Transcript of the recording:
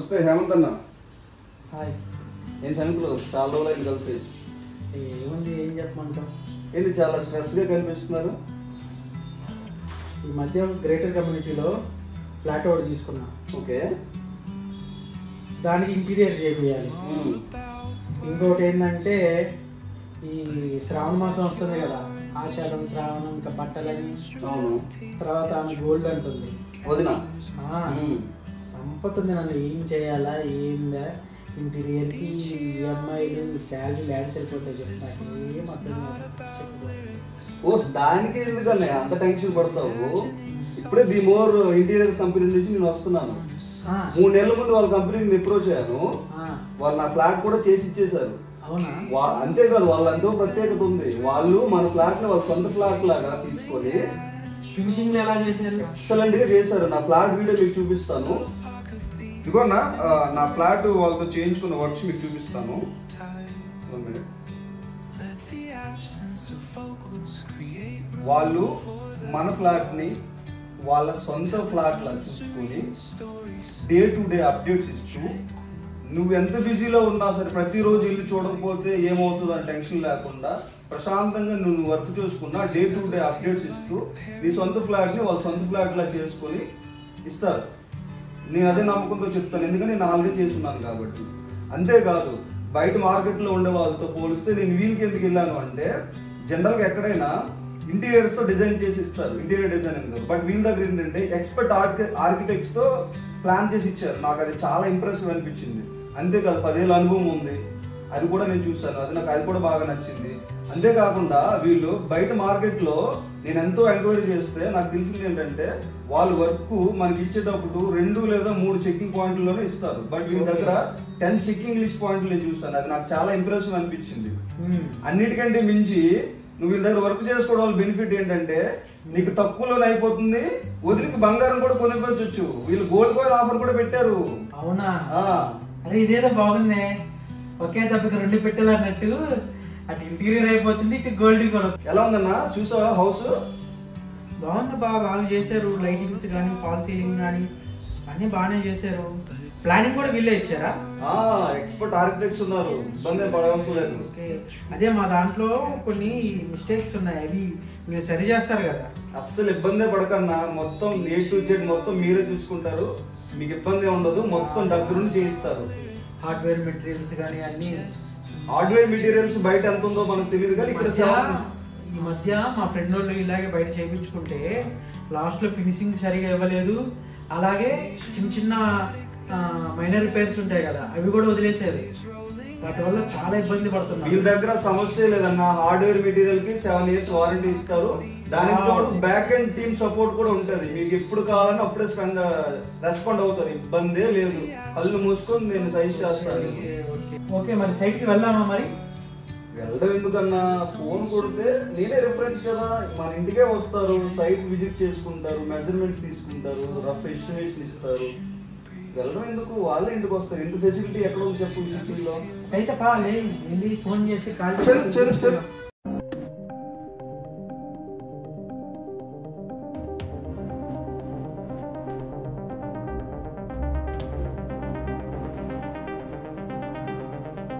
నమస్తే హేమంత్ అన్న. హాయ్. ఏం సంగతులు? చాలా రోజులైంది కలిసి. ఏముంది, ఏం చెప్పమంటాం. ఏంటి చాలా స్ట్రెస్గా కనిపిస్తున్నారు? ఈ మధ్య గ్రేటర్ కమ్యూనిటీలో ఫ్లాట్ ఒకటి తీసుకున్నా. ఓకే. దానికి ఇంటీరియర్ చేయాలి. ఇంకోటి ఏంటంటే ఈ శ్రావణ మాసం వస్తుంది కదా, ఆషాఢం శ్రావణం, ఇంకా బట్టలని. అవును. తర్వాత ఆమె గోల్డ్ అంటుంది. వదినా సంపతుంది. నన్ను ఏం చేయాలా, ఏందా ఇంటీరియర్కి ఈఎంఐలు, శాలరీ ల్యాండ్ సరిపోతాయి చెప్తాను. ఏం అర్థం కాదు. ఓ దానికి ఎందుకన్నా అంత టెన్షన్ పడతావు? ఇప్పుడే ది మోర్ ఇంటీరియర్ కంపెనీ నుంచి నేను వస్తున్నాను. 3 నెలల ముందు వాళ్ళ కంపెనీని అప్రోచ్ అయ్యాను. వాళ్ళు నా ఫ్లాట్ కూడా చేసి ఇచ్చేసారు. అవునా? అంతేకాదు, వాళ్ళ ఎంతో ప్రత్యేకత ఉంది. వాళ్ళు మన ఫ్లాట్ ని వాళ్ళ సొంత ఫ్లాట్ లాగా తీసుకొని ఫినిషింగ్ ఎలా చేశారు? ఎక్సలెంట్ గా చేశారు. నా ఫ్లాట్ వీడియో మీకు చూపిస్తాను. ఇదిగో నా ఫ్లాట్ వాళ్ళతో చేయించుకున్న వర్క్స్ మీకు చూపిస్తాను. వాళ్ళు మన ఫ్లాట్ ని వాళ్ళ సొంత ఫ్లాట్ లా చూసుకొని డే టు డే అప్డేట్స్ ఇస్తూ, నువ్వు ఎంత బిజీలో ఉన్నా సరే ప్రతిరోజు ఇల్లు చూడకపోతే ఏమవుతుంది అని టెన్షన్ లేకుండా ప్రశాంతంగా నువ్వు వర్క్ చూసుకున్నా డే టు డే అప్డేట్స్ ఇస్తూ నీ సొంత ఫ్లాట్ని వాళ్ళ సొంత ఫ్లాట్లా చేసుకొని ఇస్తారు. నేను అదే నమ్మకంతో చెప్తాను, ఎందుకంటే నేను ఆల్రెడీ చేస్తున్నాను కాబట్టి. అంతేకాదు, బయట మార్కెట్లో ఉండే వాళ్ళతో పోలిస్తే నేను వీళ్ళకి ఎందుకు వెళ్ళాను అంటే, జనరల్గా ఎక్కడైనా ఇంటీరియర్స్తో డిజైన్ చేసి ఇస్తారు, ఇంటీరియర్ డిజైనింగ్. బట్ వీళ్ళ దగ్గర ఏంటంటే ఎక్స్పర్ట్ ఆర్కిటెక్ట్స్తో ప్లాన్ చేసి ఇచ్చారు. నాకు అది చాలా ఇంప్రెసివ్ అనిపించింది. అంతేకాదు, 10 ఏళ్ళ అనుభవం ఉంది, అది కూడా నేను చూశాను. అది కూడా బాగా నచ్చింది. అంతేకాకుండా వీళ్ళు బయట మార్కెట్లో నేను ఎంతో ఎంక్వైరీ చేస్తే నాకు తెలిసింది ఏంటంటే, వాళ్ళ వర్క్ మనకి ఇచ్చేటప్పుడు 2 లేదా 3 చెక్కింగ్ పాయింట్లలోనే ఇస్తారు. బట్ వీళ్ళ దగ్గర 10 చెక్కింగ్ లిస్ట్ పాయింట్లు నేను చూశాను. అది నాకు చాలా ఇంప్రెసివ్ అనిపించింది. అన్నిటికంటే మించి నువ్వు వీళ్ళ దగ్గర వర్క్ చేసుకోవడం వల్ల బెనిఫిట్ ఏంటంటే, నీకు తక్కువలోనే అయిపోతుంది. వదిలికి బంగారం కూడా కొనిపించవచ్చు. వీళ్ళు గోల్డ్ కాయిన్ ఆఫర్ కూడా పెట్టారు. అవునా? అరే ఇదేదో బాగుంది. ఒకే దెబ్బకి 2 పెట్టాలన్నట్టు, అటు ఇంటీరియర్ అయిపోతుంది, ఇటు గోల్డ్ కూడా. ఎలా ఉందన్నా, చూసావా హౌస్? బాగుంది, బాగా చేశారు. లైటింగ్స్ కానీ, ఫాల్ సీలింగ్ కానీ అన్ని బాగానే చేశారు. ప్లానింగ్ కూడా వీళ్ళే ఇచ్చారా? ఎక్స్పర్ట్ ఆర్కిటెక్ట్స్ ఉన్నారు, ఇబ్బంది పడవలసిన లేదు. అదే మా దాంట్లో కొన్ని మిస్టేక్స్ ఉన్నాయి, అవి మీరు సరి చేస్తారు కదా. అస్సలు ఇబ్బందే పడకన్నా, మొత్తం A to Z మొత్తం మీరే చూసుకుంటారు. మీకు ఇబ్బంది ఉండదు, మొత్తం దగ్గరుండి చేయిస్తారు. హార్డ్వేర్ మెటీరియల్స్ కానీ అన్ని. హార్డ్వేర్ మెటీరియల్స్ బయట ఎంత ఉందో మనకు తెలియదు, కానీ ఇక్కడ ఈ మధ్య మా ఫ్రెండ్ వాళ్ళు ఇలాగే బయట చేయించుకుంటే లాస్ట్ లో ఫినిషింగ్ సరిగా ఇవ్వలేదు. అలాగే చిన్న చిన్న మైనర్ రిపేర్స్ ఉంటాయి కదా, అవి కూడా వదిలేసేది. వాటి వల్ల చాలా ఇబ్బంది పడుతున్నారు. వీళ్ళ దగ్గర సమస్య లేదన్నా, హార్డ్వేర్ మెటీరియల్ కి 7 years వారంటీ ఇస్తారు. దానికి తోడు బ్యాక్ అండ్ టీమ్ సపోర్ట్ కూడా ఉంటుంది. మీకు ఎప్పుడు కావాలని అప్పుడే రెస్పాండ్ అవుతారు, ఇబ్బందే లేదు. కళ్ళు మూసుకొని నేను సజెస్ట్ చేస్తాను. ఓకే, మరి సైట్ కి వెళ్దామా? మరి వెళ్ళడం ఎందుకన్నా, ఫోన్ కొడితే నేనే రిఫరెన్స్ కదా, మన ఇంటికే వస్తారు, సైట్ విజిట్ చేసుకుంటారు, మెజర్మెంట్ తీసుకుంటారు, రఫ్ ఎస్టిమేషన్ ఇస్తారు. వెళ్ళడం ఎందుకు, వాళ్ళే ఇంటికి వస్తారు. ఎంత ఫెసిలిటీ ఎక్కడ ఉంది చెప్పు ఈ సిటీలో? అయితే వెళ్ళి ఫోన్ చేసి కాల్. చల్